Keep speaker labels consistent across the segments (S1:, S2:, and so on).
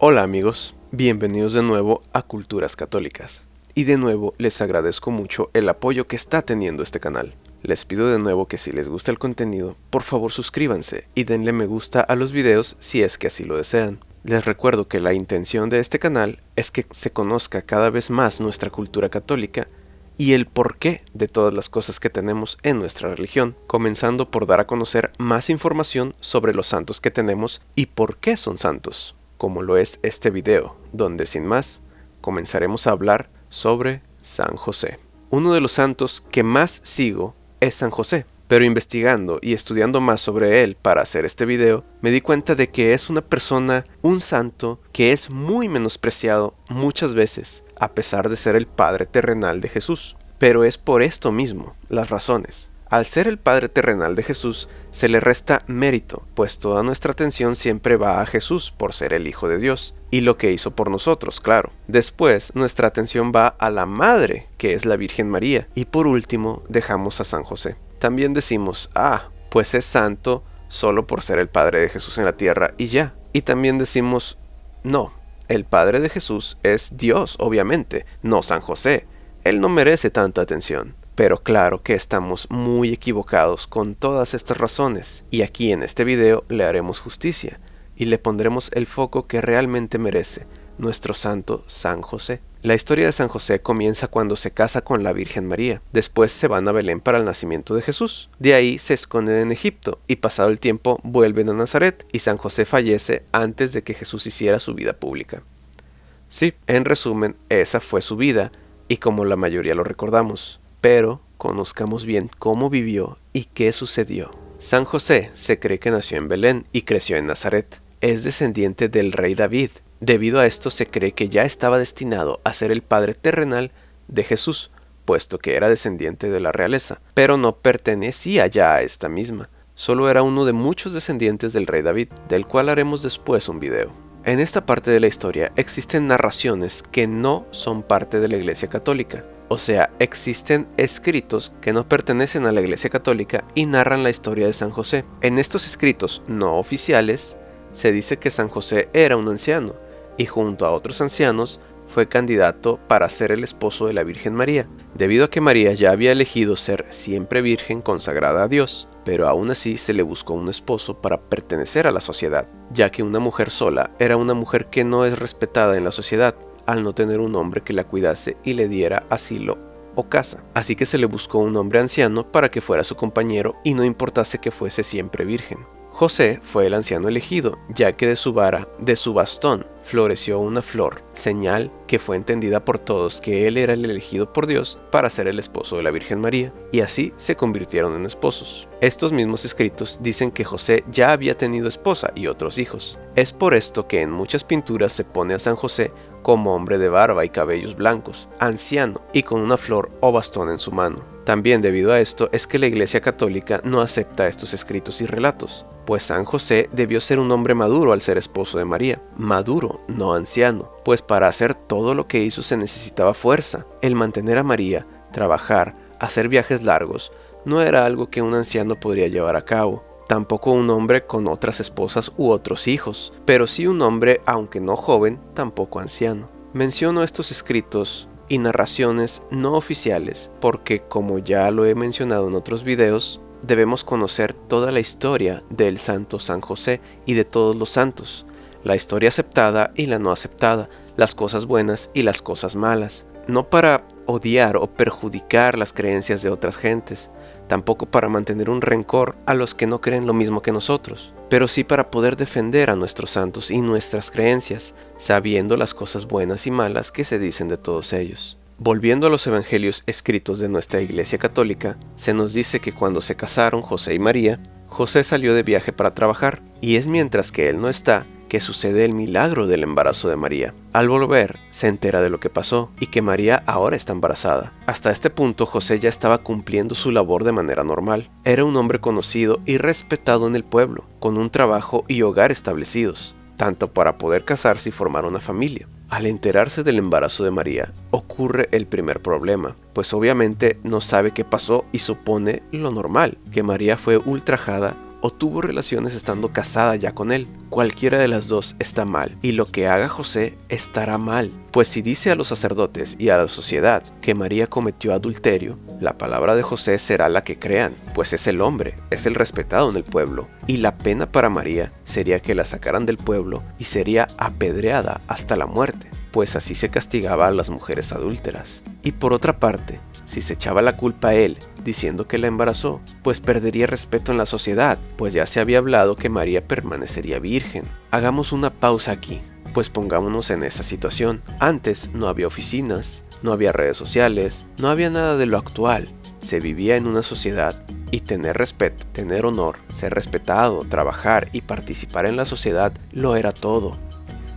S1: Hola amigos, bienvenidos de nuevo a Culturas Católicas. Y de nuevo les agradezco mucho el apoyo que está teniendo este canal. Les pido de nuevo que si les gusta el contenido, por favor suscríbanse y denle me gusta a los videos si es que así lo desean. Les recuerdo que la intención de este canal es que se conozca cada vez más nuestra cultura católica y el porqué de todas las cosas que tenemos en nuestra religión, comenzando por dar a conocer más información sobre los santos que tenemos y por qué son santos, como lo es este video, donde sin más, comenzaremos a hablar sobre San José. Uno de los santos que más sigo es San José, pero investigando y estudiando más sobre él para hacer este video, me di cuenta de que es una persona, un santo, que es muy menospreciado muchas veces, a pesar de ser el padre terrenal de Jesús. Pero es por esto mismo, las razones. Al ser el padre terrenal de Jesús, se le resta mérito, pues toda nuestra atención siempre va a Jesús por ser el Hijo de Dios, y lo que hizo por nosotros, claro. Después, nuestra atención va a la Madre, que es la Virgen María, y por último, dejamos a San José. También decimos, pues es santo solo por ser el padre de Jesús en la tierra y ya. Y también decimos, no, el padre de Jesús es Dios, obviamente, no San José. Él no merece tanta atención. Pero claro que estamos muy equivocados con todas estas razones, y aquí en este video le haremos justicia, y le pondremos el foco que realmente merece, nuestro santo San José. La historia de San José comienza cuando se casa con la Virgen María, después se van a Belén para el nacimiento de Jesús, de ahí se esconden en Egipto, y pasado el tiempo vuelven a Nazaret, y San José fallece antes de que Jesús hiciera su vida pública. Sí, en resumen, esa fue su vida, y como la mayoría lo recordamos. Pero conozcamos bien cómo vivió y qué sucedió. San José se cree que nació en Belén y creció en Nazaret. Es descendiente del rey David. Debido a esto se cree que ya estaba destinado a ser el padre terrenal de Jesús, puesto que era descendiente de la realeza, pero no pertenecía ya a esta misma. Solo era uno de muchos descendientes del rey David, del cual haremos después un video. En esta parte de la historia existen narraciones que no son parte de la Iglesia Católica. O sea, existen escritos que no pertenecen a la Iglesia Católica y narran la historia de San José. En estos escritos no oficiales se dice que San José era un anciano y junto a otros ancianos fue candidato para ser el esposo de la Virgen María, debido a que María ya había elegido ser siempre virgen consagrada a Dios, pero aún así se le buscó un esposo para pertenecer a la sociedad, ya que una mujer sola era una mujer que no es respetada en la sociedad, al no tener un hombre que la cuidase y le diera asilo o casa. Así que se le buscó un hombre anciano para que fuera su compañero y no importase que fuese siempre virgen. José fue el anciano elegido, ya que de su vara, de su bastón, floreció una flor, señal que fue entendida por todos que él era el elegido por Dios para ser el esposo de la Virgen María, y así se convirtieron en esposos. Estos mismos escritos dicen que José ya había tenido esposa y otros hijos. Es por esto que en muchas pinturas se pone a San José como hombre de barba y cabellos blancos, anciano y con una flor o bastón en su mano. También debido a esto es que la Iglesia Católica no acepta estos escritos y relatos, pues San José debió ser un hombre maduro al ser esposo de María, maduro, no anciano, pues para hacer todo lo que hizo se necesitaba fuerza. El mantener a María, trabajar, hacer viajes largos, no era algo que un anciano podría llevar a cabo, tampoco un hombre con otras esposas u otros hijos, pero sí un hombre, aunque no joven, tampoco anciano. Menciono estos escritos y narraciones no oficiales porque, como ya lo he mencionado en otros videos, debemos conocer toda la historia del santo San José y de todos los santos, la historia aceptada y la no aceptada, las cosas buenas y las cosas malas, no para odiar o perjudicar las creencias de otras gentes, tampoco para mantener un rencor a los que no creen lo mismo que nosotros, pero sí para poder defender a nuestros santos y nuestras creencias, sabiendo las cosas buenas y malas que se dicen de todos ellos. Volviendo a los evangelios escritos de nuestra Iglesia Católica, se nos dice que cuando se casaron José y María, José salió de viaje para trabajar, y es mientras que él no está que sucede el milagro del embarazo de María. Al volver, se entera de lo que pasó y que María ahora está embarazada. Hasta este punto, José ya estaba cumpliendo su labor de manera normal. Era un hombre conocido y respetado en el pueblo, con un trabajo y hogar establecidos, tanto para poder casarse y formar una familia. Al enterarse del embarazo de María, ocurre el primer problema, pues obviamente no sabe qué pasó y supone lo normal, que María fue ultrajada o tuvo relaciones estando casada ya con él. Cualquiera de las dos está mal, y lo que haga José estará mal. Pues si dice a los sacerdotes y a la sociedad que María cometió adulterio, la palabra de José será la que crean, pues es el hombre, es el respetado en el pueblo, y la pena para María sería que la sacaran del pueblo y sería apedreada hasta la muerte, pues así se castigaba a las mujeres adúlteras. Y por otra parte, si se echaba la culpa a él, diciendo que la embarazó, pues perdería respeto en la sociedad, pues ya se había hablado que María permanecería virgen. Hagamos una pausa aquí, pues pongámonos en esa situación. Antes no había oficinas, no había redes sociales, no había nada de lo actual. Se vivía en una sociedad y tener respeto, tener honor, ser respetado, trabajar y participar en la sociedad lo era todo.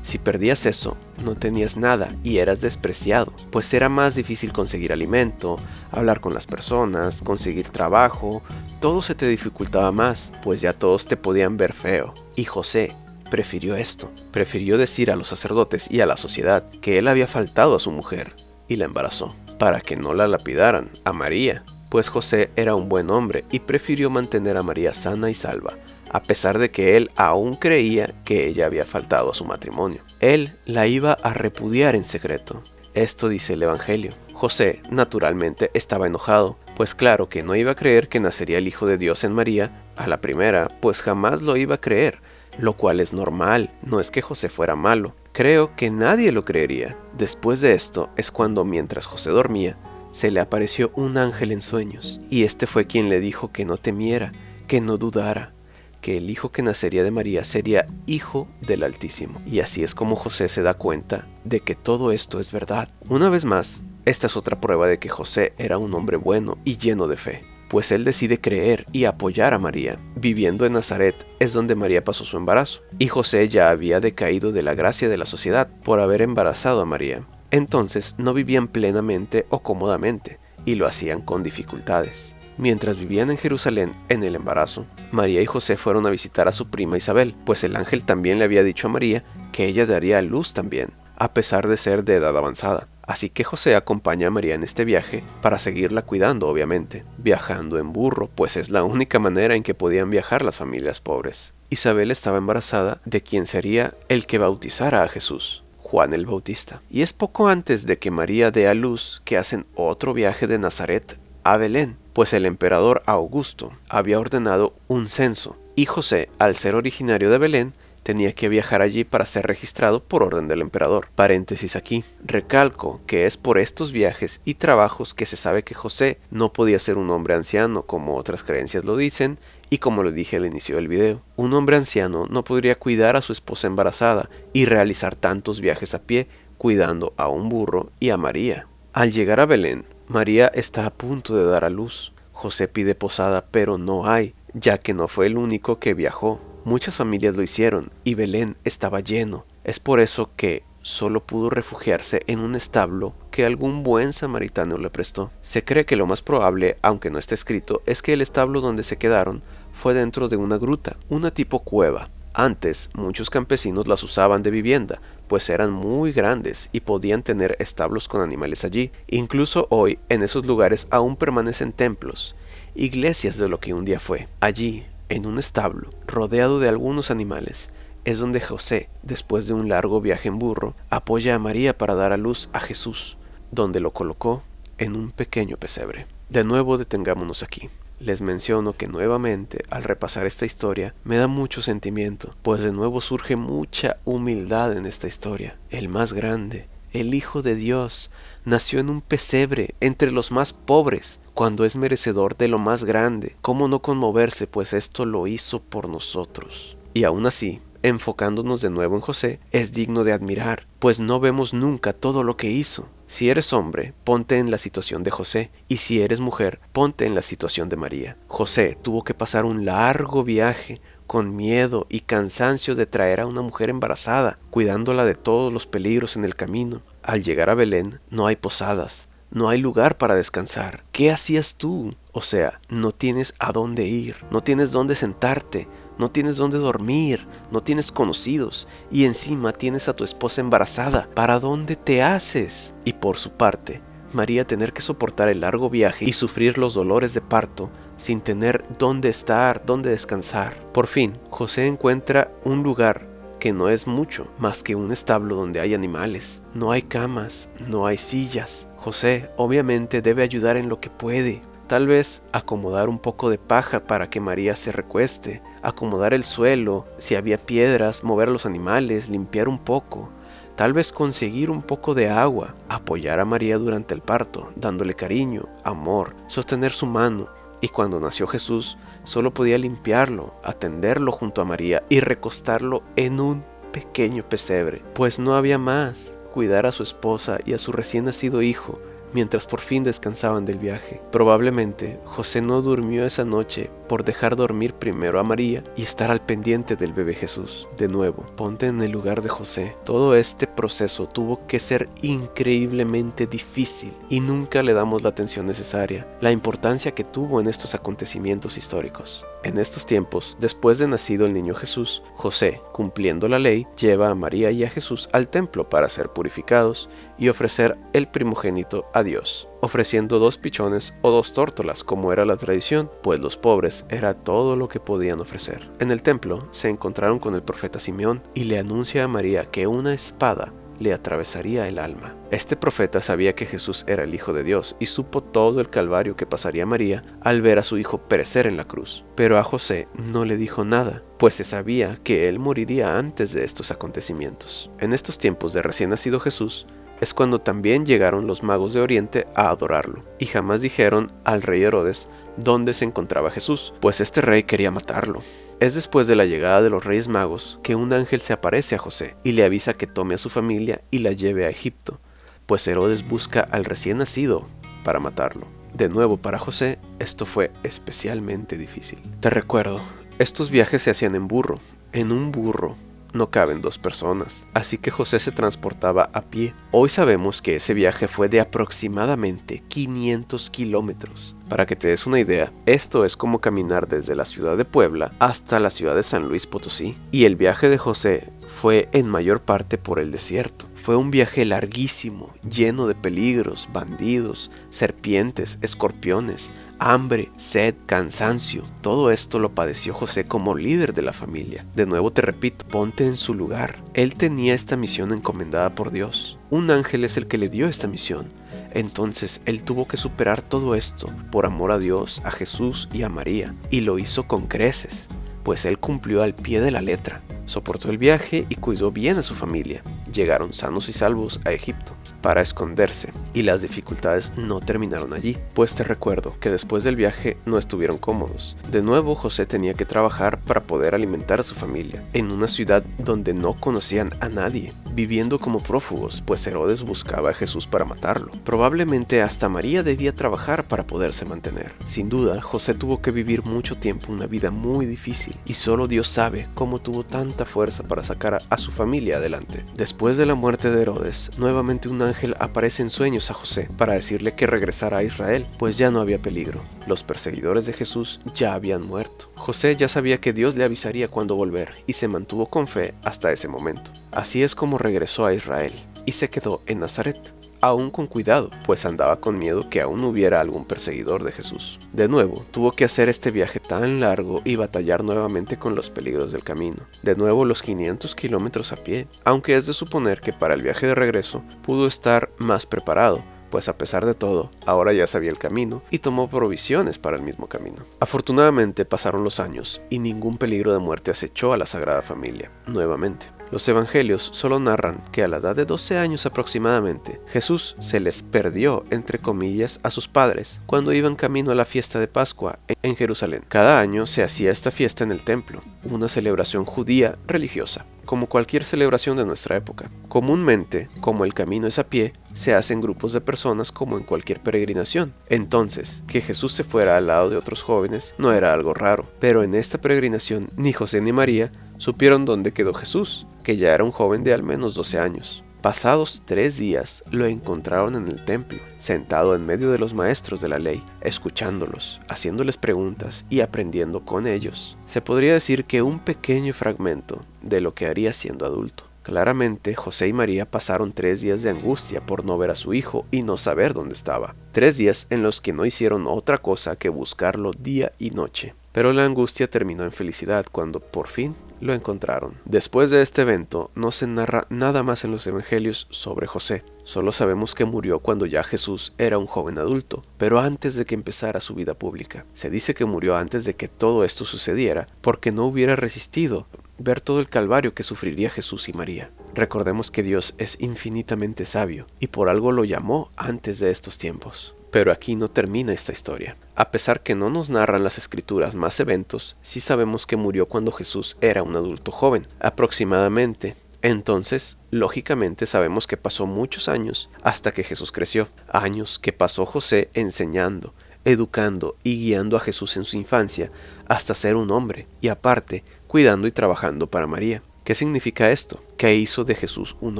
S1: Si perdías eso, no tenías nada y eras despreciado, pues era más difícil conseguir alimento, hablar con las personas, conseguir trabajo, todo se te dificultaba más, pues ya todos te podían ver feo. Y José prefirió esto, prefirió decir a los sacerdotes y a la sociedad que él había faltado a su mujer y la embarazó, para que no la lapidaran a María, pues José era un buen hombre y prefirió mantener a María sana y salva, a pesar de que él aún creía que ella había faltado a su matrimonio. Él la iba a repudiar en secreto. Esto dice el Evangelio. José, naturalmente, estaba enojado, pues claro que no iba a creer que nacería el Hijo de Dios en María a la primera, pues jamás lo iba a creer, lo cual es normal, no es que José fuera malo. Creo que nadie lo creería. Después de esto es cuando, mientras José dormía, se le apareció un ángel en sueños, y este fue quien le dijo que no temiera, que no dudara, que el hijo que nacería de María sería hijo del Altísimo. Y así es como José se da cuenta de que todo esto es verdad. Una vez más, esta es otra prueba de que José era un hombre bueno y lleno de fe, pues él decide creer y apoyar a María. Viviendo en Nazaret es donde María pasó su embarazo, y José ya había decaído de la gracia de la sociedad por haber embarazado a María. Entonces no vivían plenamente o cómodamente, y lo hacían con dificultades. Mientras vivían en Jerusalén en el embarazo, María y José fueron a visitar a su prima Isabel, pues el ángel también le había dicho a María que ella daría a luz también, a pesar de ser de edad avanzada. Así que José acompaña a María en este viaje para seguirla cuidando, obviamente, viajando en burro, pues es la única manera en que podían viajar las familias pobres. Isabel estaba embarazada de quien sería el que bautizara a Jesús, Juan el Bautista. Y es poco antes de que María dé a luz que hacen otro viaje de Nazaret a Belén, pues el emperador Augusto había ordenado un censo, y José, al ser originario de Belén, tenía que viajar allí para ser registrado por orden del emperador. Paréntesis aquí, recalco que es por estos viajes y trabajos que se sabe que José no podía ser un hombre anciano como otras creencias lo dicen, y como lo dije al inicio del video. Un hombre anciano no podría cuidar a su esposa embarazada y realizar tantos viajes a pie cuidando a un burro y a María. Al llegar a Belén, María está a punto de dar a luz. José pide posada, pero no hay, ya que no fue el único que viajó. Muchas familias lo hicieron y Belén estaba lleno. Es por eso que solo pudo refugiarse en un establo que algún buen samaritano le prestó. Se cree que lo más probable, aunque no está escrito, es que el establo donde se quedaron fue dentro de una gruta, una tipo cueva. Antes, muchos campesinos las usaban de vivienda, pues eran muy grandes y podían tener establos con animales allí. Incluso hoy, en esos lugares aún permanecen templos, iglesias de lo que un día fue. Allí, en un establo, rodeado de algunos animales, es donde José, después de un largo viaje en burro, apoya a María para dar a luz a Jesús, donde lo colocó en un pequeño pesebre. De nuevo detengámonos aquí. Les menciono que nuevamente, al repasar esta historia, me da mucho sentimiento, pues de nuevo surge mucha humildad en esta historia. El más grande, el Hijo de Dios, nació en un pesebre entre los más pobres, cuando es merecedor de lo más grande. ¿Cómo no conmoverse, pues esto lo hizo por nosotros? Y aún así, enfocándonos de nuevo en José, es digno de admirar, pues no vemos nunca todo lo que hizo. Si eres hombre, ponte en la situación de José, y si eres mujer, ponte en la situación de María. José tuvo que pasar un largo viaje, con miedo y cansancio de traer a una mujer embarazada, cuidándola de todos los peligros en el camino. Al llegar a Belén, no hay posadas, no hay lugar para descansar. ¿Qué hacías tú? O sea, no tienes a dónde ir, no tienes dónde sentarte, no tienes dónde dormir, no tienes conocidos, y encima tienes a tu esposa embarazada. ¿Para dónde te haces? Y por su parte, María tener que soportar el largo viaje y sufrir los dolores de parto sin tener dónde estar, dónde descansar. Por fin, José encuentra un lugar que no es mucho más que un establo donde hay animales. No hay camas, no hay sillas. José obviamente debe ayudar en lo que puede. Tal vez acomodar un poco de paja para que María se recueste, acomodar el suelo, si había piedras, mover a los animales, limpiar un poco. Tal vez conseguir un poco de agua, apoyar a María durante el parto, dándole cariño, amor, sostener su mano. Y cuando nació Jesús, solo podía limpiarlo, atenderlo junto a María y recostarlo en un pequeño pesebre, pues no había más. Cuidar a su esposa y a su recién nacido hijo, mientras por fin descansaban del viaje. Probablemente José no durmió esa noche por dejar dormir primero a María y estar al pendiente del bebé Jesús. De nuevo, ponte en el lugar de José. Todo este proceso tuvo que ser increíblemente difícil y nunca le damos la atención necesaria, la importancia que tuvo en estos acontecimientos históricos. En estos tiempos, después de nacido el niño Jesús, José, cumpliendo la ley, lleva a María y a Jesús al templo para ser purificados y ofrecer el primogénito a Dios, ofreciendo 2 pichones o 2 tórtolas como era la tradición, pues los pobres era todo lo que podían ofrecer. En el templo se encontraron con el profeta Simeón y le anuncia a María que una espada le atravesaría el alma. Este profeta sabía que Jesús era el Hijo de Dios y supo todo el calvario que pasaría María al ver a su hijo perecer en la cruz. Pero a José no le dijo nada, pues se sabía que él moriría antes de estos acontecimientos. En estos tiempos de recién nacido Jesús, es cuando también llegaron los magos de Oriente a adorarlo, y jamás dijeron al rey Herodes dónde se encontraba Jesús, pues este rey quería matarlo. Es después de la llegada de los Reyes Magos que un ángel se aparece a José y le avisa que tome a su familia y la lleve a Egipto, pues Herodes busca al recién nacido para matarlo. De nuevo, para José, esto fue especialmente difícil. Te recuerdo, estos viajes se hacían en burro. En un burro no caben 2 personas, así que José se transportaba a pie. Hoy sabemos que ese viaje fue de aproximadamente 500 kilómetros. Para que te des una idea, esto es como caminar desde la ciudad de Puebla hasta la ciudad de San Luis Potosí. Y el viaje de José fue en mayor parte por el desierto. Fue un viaje larguísimo, lleno de peligros, bandidos, serpientes, escorpiones, hambre, sed, cansancio. Todo esto lo padeció José como líder de la familia. De nuevo te repito, ponte en su lugar. Él tenía esta misión encomendada por Dios. Un ángel es el que le dio esta misión. Entonces él tuvo que superar todo esto por amor a Dios, a Jesús y a María. Y lo hizo con creces, pues él cumplió al pie de la letra. Soportó el viaje y cuidó bien a su familia. Llegaron sanos y salvos a Egipto para esconderse, y las dificultades no terminaron allí, pues te recuerdo que después del viaje no estuvieron cómodos. De nuevo José tenía que trabajar para poder alimentar a su familia, en una ciudad donde no conocían a nadie, viviendo como prófugos, pues Herodes buscaba a Jesús para matarlo. Probablemente hasta María debía trabajar para poderse mantener. Sin duda, José tuvo que vivir mucho tiempo una vida muy difícil, y solo Dios sabe cómo tuvo tanta fuerza para sacar a su familia adelante. Después de la muerte de Herodes, nuevamente un ángel aparece en sueños a José para decirle que regresara a Israel, pues ya no había peligro. Los perseguidores de Jesús ya habían muerto. José ya sabía que Dios le avisaría cuándo volver y se mantuvo con fe hasta ese momento. Así es como regresó a Israel y se quedó en Nazaret, aún con cuidado, pues andaba con miedo que aún hubiera algún perseguidor de Jesús. De nuevo, tuvo que hacer este viaje tan largo y batallar nuevamente con los peligros del camino. De nuevo los 500 kilómetros a pie, aunque es de suponer que para el viaje de regreso pudo estar más preparado, pues a pesar de todo, ahora ya sabía el camino y tomó provisiones para el mismo camino. Afortunadamente pasaron los años y ningún peligro de muerte acechó a la Sagrada Familia nuevamente. Los evangelios solo narran que a la edad de 12 años aproximadamente, Jesús se les perdió, entre comillas, a sus padres cuando iban camino a la fiesta de Pascua en Jerusalén. Cada año se hacía esta fiesta en el templo, una celebración judía religiosa, como cualquier celebración de nuestra época. Comúnmente, como el camino es a pie, se hacen grupos de personas como en cualquier peregrinación. Entonces, que Jesús se fuera al lado de otros jóvenes no era algo raro, pero en esta peregrinación ni José ni María supieron dónde quedó Jesús, que ya era un joven de al menos 12 años. Pasados 3 días, lo encontraron en el templo, sentado en medio de los maestros de la ley, escuchándolos, haciéndoles preguntas y aprendiendo con ellos. Se podría decir que un pequeño fragmento de lo que haría siendo adulto. Claramente, José y María pasaron 3 días de angustia por no ver a su hijo y no saber dónde estaba. 3 días en los que no hicieron otra cosa que buscarlo día y noche. Pero la angustia terminó en felicidad cuando por fin lo encontraron. Después de este evento, no se narra nada más en los evangelios sobre José. Solo sabemos que murió cuando ya Jesús era un joven adulto, pero antes de que empezara su vida pública. Se dice que murió antes de que todo esto sucediera, porque no hubiera resistido ver todo el calvario que sufriría Jesús y María. Recordemos que Dios es infinitamente sabio, y por algo lo llamó antes de estos tiempos. Pero aquí no termina esta historia. A pesar que no nos narran las escrituras más eventos, sí sabemos que murió cuando Jesús era un adulto joven, aproximadamente. Entonces, lógicamente sabemos que pasó muchos años hasta que Jesús creció. Años que pasó José enseñando, educando y guiando a Jesús en su infancia hasta ser un hombre, y aparte, cuidando y trabajando para María. ¿Qué significa esto? Que hizo de Jesús un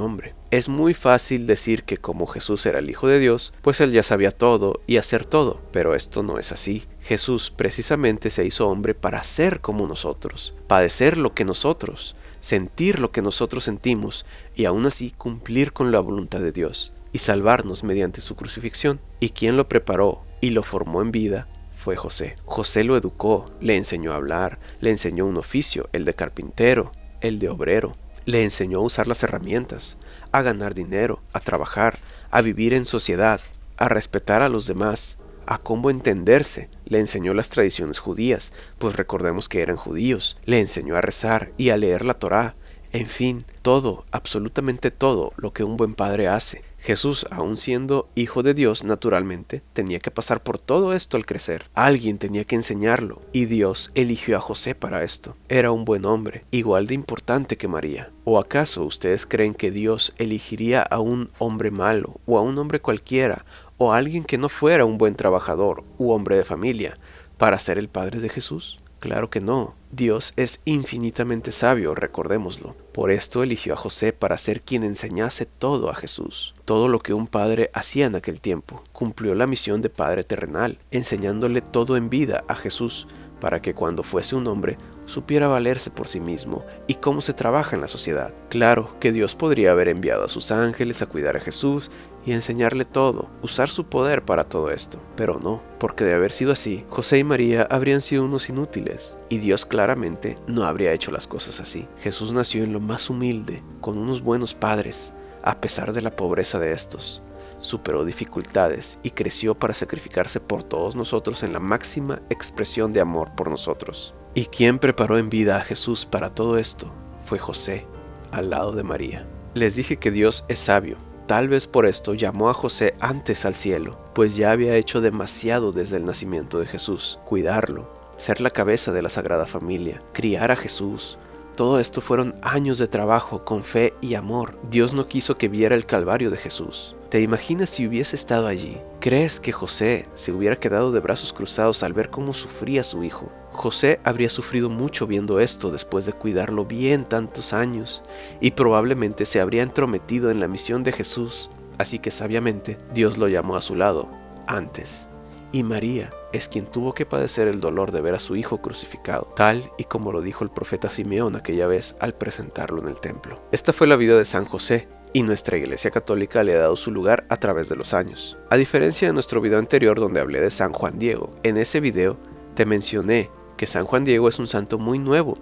S1: hombre. Es muy fácil decir que como Jesús era el Hijo de Dios, pues él ya sabía todo y hacer todo, pero esto no es así. Jesús precisamente se hizo hombre para ser como nosotros, padecer lo que nosotros, sentir lo que nosotros sentimos y aún así cumplir con la voluntad de Dios y salvarnos mediante su crucifixión. ¿Y quién lo preparó y lo formó en vida? Fue José. José lo educó, le enseñó a hablar, le enseñó un oficio, el de carpintero, el de obrero. Le enseñó a usar las herramientas, a ganar dinero, a trabajar, a vivir en sociedad, a respetar a los demás, a cómo entenderse. Le enseñó las tradiciones judías, pues recordemos que eran judíos. Le enseñó a rezar y a leer la Torá. En fin, todo, absolutamente todo lo que un buen padre hace. Jesús, aun siendo hijo de Dios naturalmente, tenía que pasar por todo esto al crecer. Alguien tenía que enseñarlo, y Dios eligió a José para esto. Era un buen hombre, igual de importante que María. ¿O acaso ustedes creen que Dios elegiría a un hombre malo, o a un hombre cualquiera, o a alguien que no fuera un buen trabajador, u hombre de familia, para ser el padre de Jesús? Claro que no. Dios es infinitamente sabio, recordémoslo. Por esto eligió a José para ser quien enseñase todo a Jesús. Todo lo que un padre hacía en aquel tiempo. Cumplió la misión de padre terrenal, enseñándole todo en vida a Jesús, para que cuando fuese un hombre supiera valerse por sí mismo y cómo se trabaja en la sociedad. Claro que Dios podría haber enviado a sus ángeles a cuidar a Jesús y enseñarle todo, usar su poder para todo esto, pero no, porque de haber sido así, José y María habrían sido unos inútiles, y Dios claramente no habría hecho las cosas así. Jesús nació en lo más humilde, con unos buenos padres, a pesar de la pobreza de estos. Superó dificultades y creció para sacrificarse por todos nosotros en la máxima expresión de amor por nosotros. ¿Y quién preparó en vida a Jesús para todo esto? Fue José, al lado de María. Les dije que Dios es sabio. Tal vez por esto llamó a José antes al cielo, pues ya había hecho demasiado desde el nacimiento de Jesús. Cuidarlo, ser la cabeza de la Sagrada Familia, criar a Jesús. Todo esto fueron años de trabajo con fe y amor. Dios no quiso que viera el calvario de Jesús. ¿Te imaginas si hubiese estado allí? ¿Crees que José se hubiera quedado de brazos cruzados al ver cómo sufría su hijo? José habría sufrido mucho viendo esto después de cuidarlo bien tantos años, y probablemente se habría entrometido en la misión de Jesús. Así que sabiamente Dios lo llamó a su lado antes. Y María es quien tuvo que padecer el dolor de ver a su hijo crucificado, tal y como lo dijo el profeta Simeón aquella vez al presentarlo en el templo. Esta fue la vida de San José, y nuestra Iglesia Católica le ha dado su lugar a través de los años. A diferencia de nuestro video anterior donde hablé de San Juan Diego, en ese video te mencioné que San Juan Diego es un santo muy nuevo.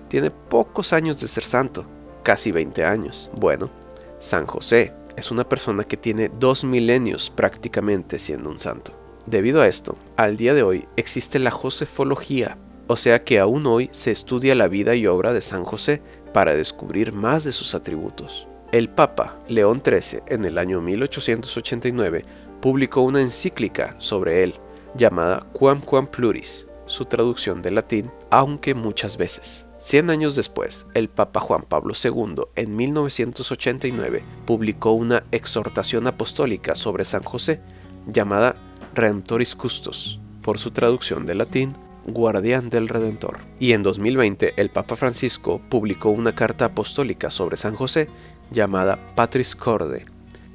S1: Tiene pocos años de ser santo, casi 20 años. Bueno, San José es una persona que tiene 2 milenios prácticamente siendo un santo. Debido a esto, al día de hoy existe la josefología, o sea que aún hoy se estudia la vida y obra de San José para descubrir más de sus atributos. El Papa León XIII en el año 1889 publicó una encíclica sobre él llamada Quamquam Pluris, su traducción del latín, aunque muchas veces. 100 años después, el Papa Juan Pablo II en 1989 publicó una exhortación apostólica sobre San José llamada Redemptoris Custos, por su traducción del latín, Guardián del Redentor. Y en 2020 el Papa Francisco publicó una carta apostólica sobre San José llamada Patris Corde,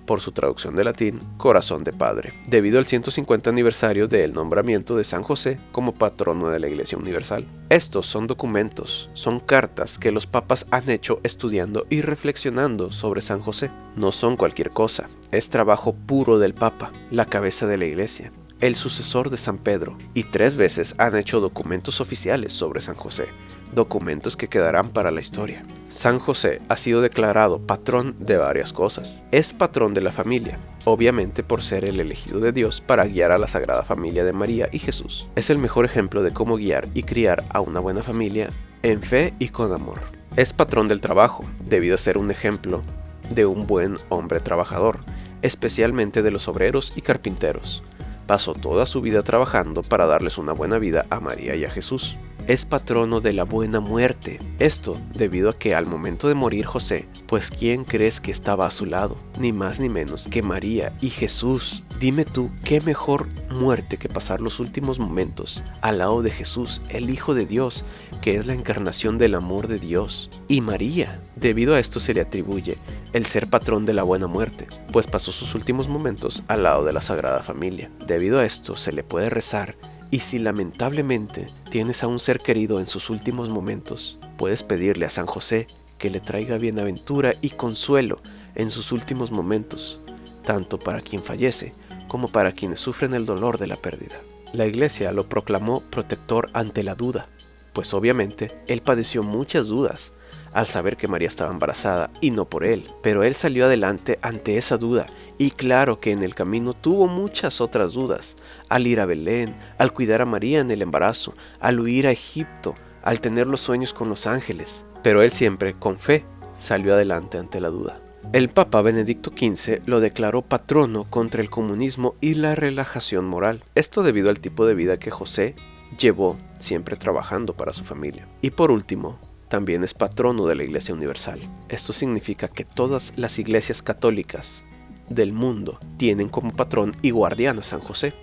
S1: por su traducción de latín, corazón de padre, debido al 150 aniversario del nombramiento de San José como patrono de la Iglesia Universal. Estos son documentos, son cartas que los papas han hecho estudiando y reflexionando sobre San José. No son cualquier cosa, es trabajo puro del Papa, la cabeza de la Iglesia, el sucesor de San Pedro, y 3 veces han hecho documentos oficiales sobre San José, documentos que quedarán para la historia. San José ha sido declarado patrón de varias cosas. Es patrón de la familia, obviamente por ser el elegido de Dios para guiar a la Sagrada Familia de María y Jesús. Es el mejor ejemplo de cómo guiar y criar a una buena familia en fe y con amor. Es patrón del trabajo, debido a ser un ejemplo de un buen hombre trabajador, especialmente de los obreros y carpinteros. Pasó toda su vida trabajando para darles una buena vida a María y a Jesús. Es patrono de la buena muerte. Esto debido a que al momento de morir José, pues ¿quién crees que estaba a su lado? Ni más ni menos que María y Jesús. Dime tú, ¿qué mejor muerte que pasar los últimos momentos al lado de Jesús, el Hijo de Dios, que es la encarnación del amor de Dios? Y María, debido a esto se le atribuye el ser patrón de la buena muerte, pues pasó sus últimos momentos al lado de la Sagrada Familia. Debido a esto se le puede rezar, y si lamentablemente tienes a un ser querido en sus últimos momentos, puedes pedirle a San José que le traiga bienaventura y consuelo en sus últimos momentos, tanto para quien fallece como para quienes sufren el dolor de la pérdida. La Iglesia lo proclamó protector ante la duda, pues obviamente él padeció muchas dudas al saber que María estaba embarazada y no por él, pero él salió adelante ante esa duda, y claro que en el camino tuvo muchas otras dudas, al ir a Belén, al cuidar a María en el embarazo, al huir a Egipto, al tener los sueños con los ángeles, pero él siempre, con fe, salió adelante ante la duda. El Papa Benedicto XV lo declaró patrono contra el comunismo y la relajación moral, esto debido al tipo de vida que José llevó, siempre trabajando para su familia. Y por último, también es patrono de la Iglesia Universal. Esto significa que todas las iglesias católicas del mundo tienen como patrón y guardián a San José.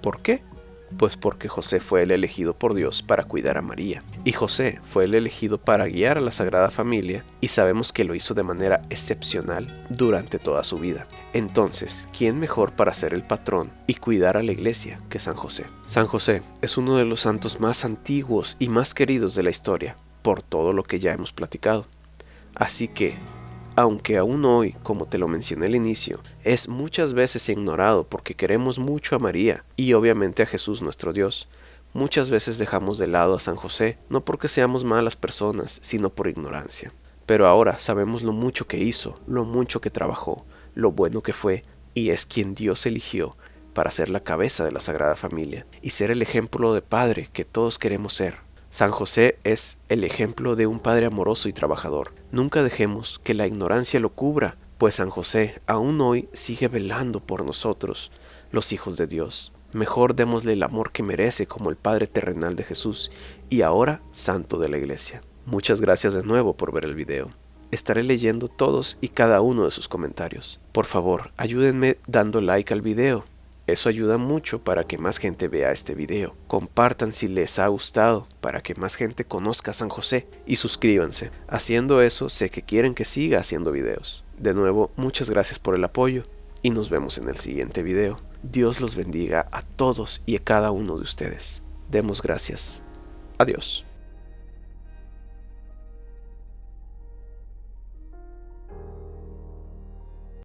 S1: ¿Por qué? Pues porque José fue el elegido por Dios para cuidar a María, y José fue el elegido para guiar a la Sagrada Familia, y sabemos que lo hizo de manera excepcional durante toda su vida. Entonces, ¿quién mejor para ser el patrón y cuidar a la iglesia que San José? San José es uno de los santos más antiguos y más queridos de la historia, por todo lo que ya hemos platicado. Así que, aunque aún hoy, como te lo mencioné al inicio, es muchas veces ignorado porque queremos mucho a María y obviamente a Jesús nuestro Dios, muchas veces dejamos de lado a San José, no porque seamos malas personas, sino por ignorancia. Pero ahora sabemos lo mucho que hizo, lo mucho que trabajó, lo bueno que fue, y es quien Dios eligió para ser la cabeza de la Sagrada Familia y ser el ejemplo de padre que todos queremos ser. San José es el ejemplo de un padre amoroso y trabajador. Nunca dejemos que la ignorancia lo cubra, pues San José aún hoy sigue velando por nosotros, los hijos de Dios. Mejor démosle el amor que merece como el Padre terrenal de Jesús y ahora Santo de la Iglesia. Muchas gracias de nuevo por ver el video. Estaré leyendo todos y cada uno de sus comentarios. Por favor, ayúdenme dando like al video. Eso ayuda mucho para que más gente vea este video. Compartan si les ha gustado para que más gente conozca a San José y suscríbanse. Haciendo eso, sé que quieren que siga haciendo videos. De nuevo, muchas gracias por el apoyo y nos vemos en el siguiente video. Dios los bendiga a todos y a cada uno de ustedes. Demos gracias. Adiós.